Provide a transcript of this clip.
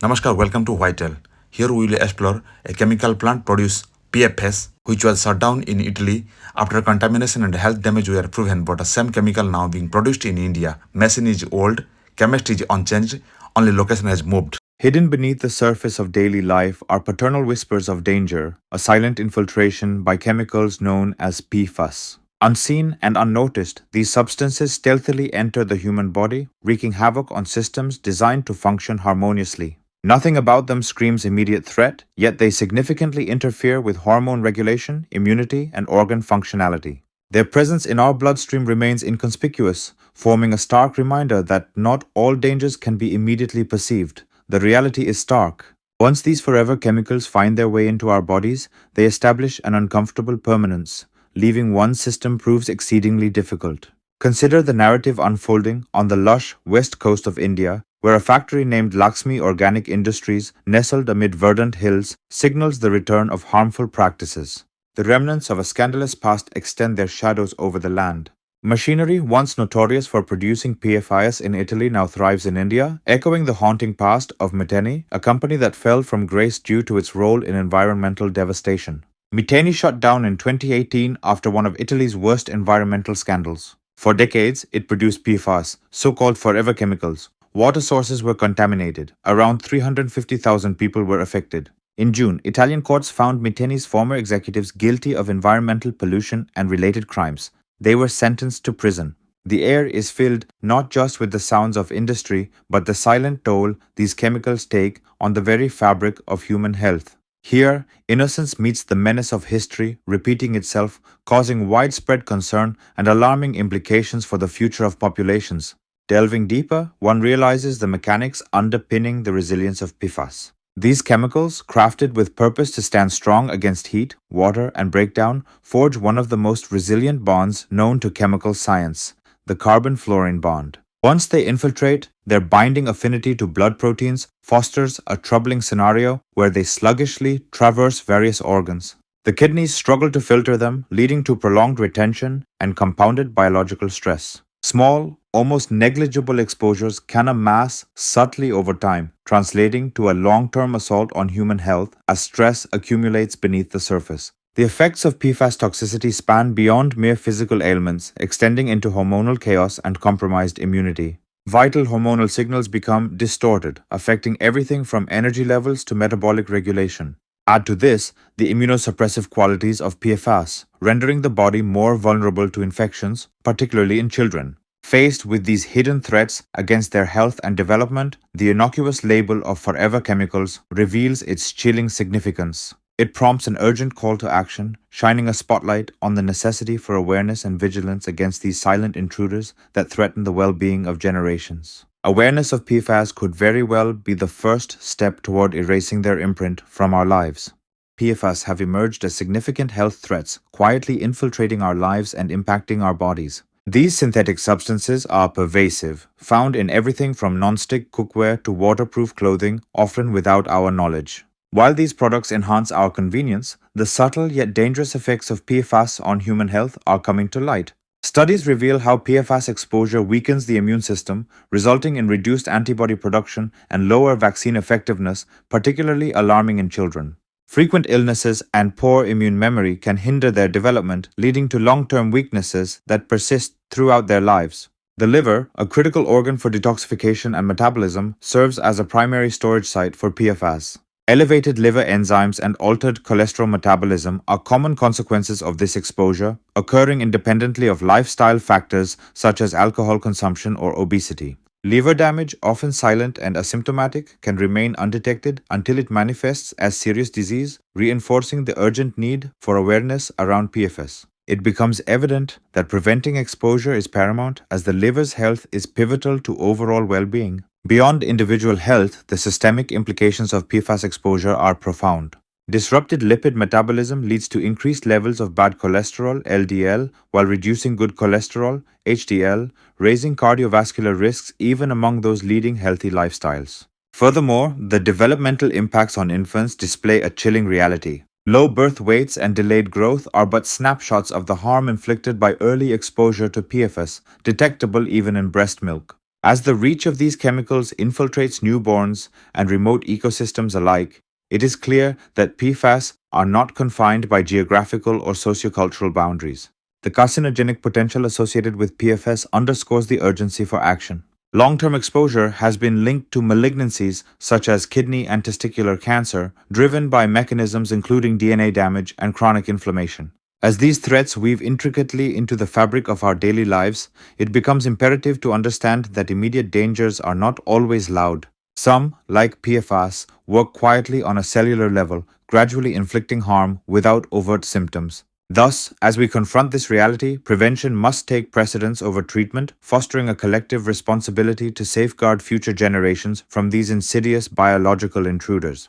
Namaskar, welcome to Whitetail. Here we will explore a chemical plant produce PFAS, which was shut down in Italy after contamination and health damage were proven, but the same chemical now being produced in India. Machine is old, chemistry is unchanged, only location has moved. Hidden beneath the surface of daily life are paternal whispers of danger, a silent infiltration by chemicals known as PFAS. Unseen and unnoticed, these substances stealthily enter the human body, wreaking havoc on systems designed to function harmoniously. Nothing about them screams immediate threat, yet they significantly interfere with hormone regulation, immunity, and organ functionality. Their presence in our bloodstream remains inconspicuous, forming a stark reminder that not all dangers can be immediately perceived. The reality is stark. Once these forever chemicals find their way into our bodies, they establish an uncomfortable permanence. Leaving one system proves exceedingly difficult. Consider the narrative unfolding on the lush west coast of India, where a factory named Laxmi Organic Industries, nestled amid verdant hills, signals the return of harmful practices. The remnants of a scandalous past extend their shadows over the land. Machinery once notorious for producing PFAS in Italy now thrives in India, echoing the haunting past of Miteni, a company that fell from grace due to its role in environmental devastation. Miteni shut down in 2018 after one of Italy's worst environmental scandals. For decades, it produced PFAS, so-called forever chemicals. Water sources were contaminated. Around 350,000 people were affected. In June, Italian courts found Miteni's former executives guilty of environmental pollution and related crimes. They were sentenced to prison. The air is filled not just with the sounds of industry, but the silent toll these chemicals take on the very fabric of human health. Here, innocence meets the menace of history, repeating itself, causing widespread concern and alarming implications for the future of populations. Delving deeper, one realizes the mechanics underpinning the resilience of PFAS. These chemicals, crafted with purpose to stand strong against heat, water, and breakdown, forge one of the most resilient bonds known to chemical science, the carbon-fluorine bond. Once they infiltrate, their binding affinity to blood proteins fosters a troubling scenario where they sluggishly traverse various organs. The kidneys struggle to filter them, leading to prolonged retention and compounded biological stress. Small, almost negligible exposures can amass subtly over time, translating to a long-term assault on human health as stress accumulates beneath the surface. The effects of PFAS toxicity span beyond mere physical ailments, extending into hormonal chaos and compromised immunity. Vital hormonal signals become distorted, affecting everything from energy levels to metabolic regulation. Add to this the immunosuppressive qualities of PFAS, rendering the body more vulnerable to infections, particularly in children. Faced with these hidden threats against their health and development, the innocuous label of forever chemicals reveals its chilling significance. It prompts an urgent call to action, shining a spotlight on the necessity for awareness and vigilance against these silent intruders that threaten the well-being of generations. Awareness of PFAS could very well be the first step toward erasing their imprint from our lives. PFAS have emerged as significant health threats, quietly infiltrating our lives and impacting our bodies. These synthetic substances are pervasive, found in everything from non-stick cookware to waterproof clothing, often without our knowledge. While these products enhance our convenience, the subtle yet dangerous effects of PFAS on human health are coming to light. Studies reveal how PFAS exposure weakens the immune system, resulting in reduced antibody production and lower vaccine effectiveness, particularly alarming in children. Frequent illnesses and poor immune memory can hinder their development, leading to long-term weaknesses that persist throughout their lives. The liver, a critical organ for detoxification and metabolism, serves as a primary storage site for PFAS. Elevated liver enzymes and altered cholesterol metabolism are common consequences of this exposure, occurring independently of lifestyle factors such as alcohol consumption or obesity. Liver damage, often silent and asymptomatic, can remain undetected until it manifests as serious disease, reinforcing the urgent need for awareness around PFAS. It becomes evident that preventing exposure is paramount as the liver's health is pivotal to overall well-being. Beyond individual health, the systemic implications of PFAS exposure are profound. Disrupted lipid metabolism leads to increased levels of bad cholesterol, LDL, while reducing good cholesterol, HDL, raising cardiovascular risks even among those leading healthy lifestyles. Furthermore, the developmental impacts on infants display a chilling reality. Low birth weights and delayed growth are but snapshots of the harm inflicted by early exposure to PFAS, detectable even in breast milk. As the reach of these chemicals infiltrates newborns and remote ecosystems alike, it is clear that PFAS are not confined by geographical or sociocultural boundaries. The carcinogenic potential associated with PFAS underscores the urgency for action. Long-term exposure has been linked to malignancies such as kidney and testicular cancer, driven by mechanisms including DNA damage and chronic inflammation. As these threats weave intricately into the fabric of our daily lives, it becomes imperative to understand that immediate dangers are not always loud. Some, like PFAS, work quietly on a cellular level, gradually inflicting harm without overt symptoms. Thus, as we confront this reality, prevention must take precedence over treatment, fostering a collective responsibility to safeguard future generations from these insidious biological intruders.